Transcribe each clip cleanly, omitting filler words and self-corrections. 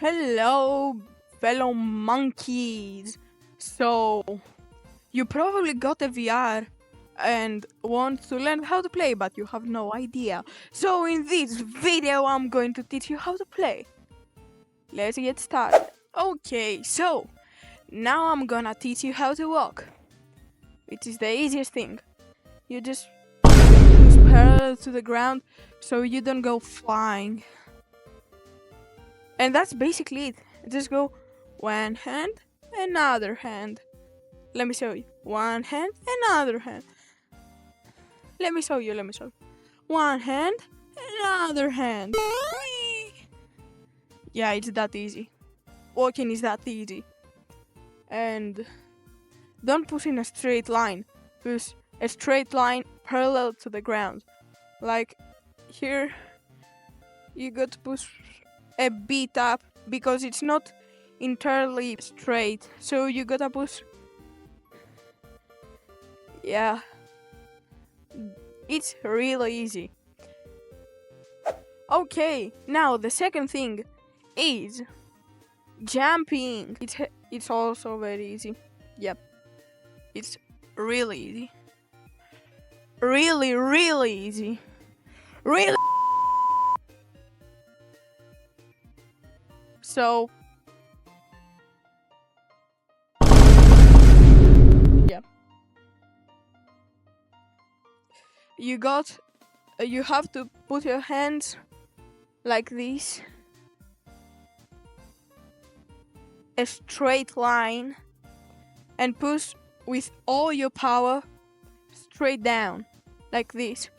Hello, fellow monkeys. So, you probably got a VR and want to learn how to play, but you have no idea. So, in this video, I'm going to teach you how to play. Let's get started. Okay, so now I'm gonna teach you how to walk, which is the easiest thing. You just push parallel to the ground so you don't go flying. And that's basically it. Just go one hand, another hand. Let me show you. One hand, another hand. Let me show you. One hand, another hand. Whee! Yeah, it's that easy. Walking is that easy. And don't push in a straight line. Push a straight line parallel to the ground. Like here, you got to push a bit up because it's not entirely straight. So you gotta push. Yeah. It's really easy. Okay, now the second thing is jumping. It's also very easy. Yep. It's really easy. Really easy. Really. So yeah. You have to put your hands like this, a straight line, and push with all your power straight down, like this.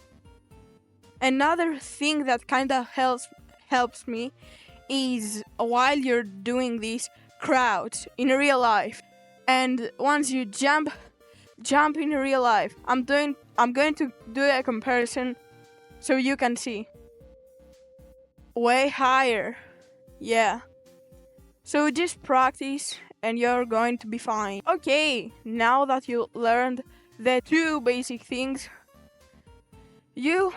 Another thing that kinda helps me is while you're doing this, crouch in real life. And once you jump in real life. I'm going to do a comparison so you can see. Way higher. Yeah. So just practice and you're going to be fine. Okay, now that you learned the two basic things, you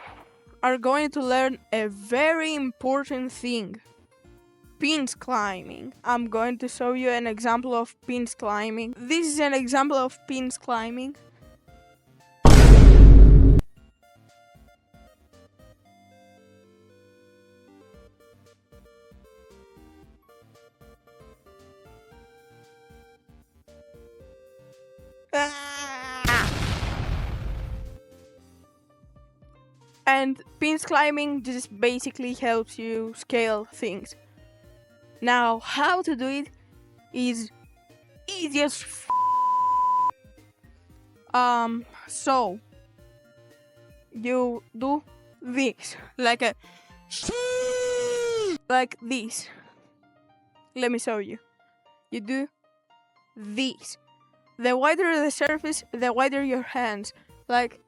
are going to learn a very important thing. Pins climbing. I'm going to show you an example of pins climbing. This is an example of pins climbing. And pins climbing just basically helps you scale things. Now, how to do it is easy as so you do this like this. Let me show you. You do this. The wider the surface, the wider your hands. Like,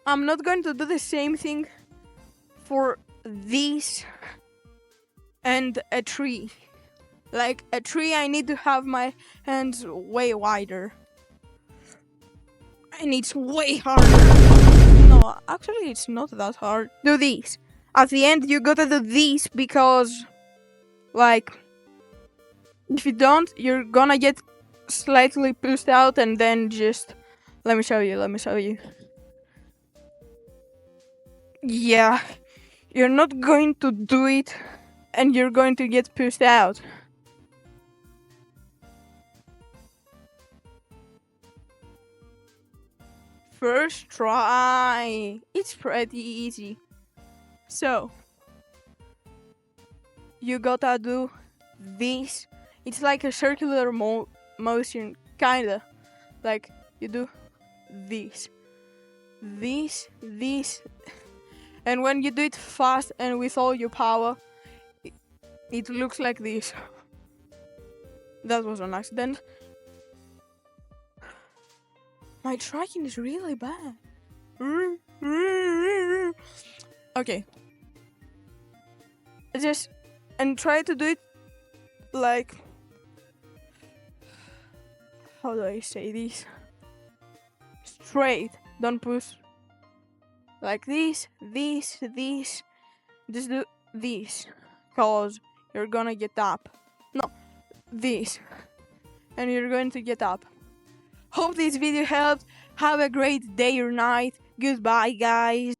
I'm not going to do the same thing for this and a tree. Like a tree, I need to have my hands way wider. And it's way harder. No, actually, it's not that hard. Do this. At the end, you gotta do this because, like, if you don't, you're gonna get slightly pushed out and then just... Let me show you. Yeah, you're not going to do it and you're going to get pushed out. First try. It's pretty easy. So, you gotta do this. It's like a circular motion, kinda. Like, you do this. And when you do it fast and with all your power, it looks like this. That was an accident. My tracking is really bad. Okay. And try to do it like... How do I say this? Straight. Don't push. Like this. Just do this. Cause you're gonna get up. this, and you're going to get up. Hope this video helped. Have a great day or night. Goodbye, guys.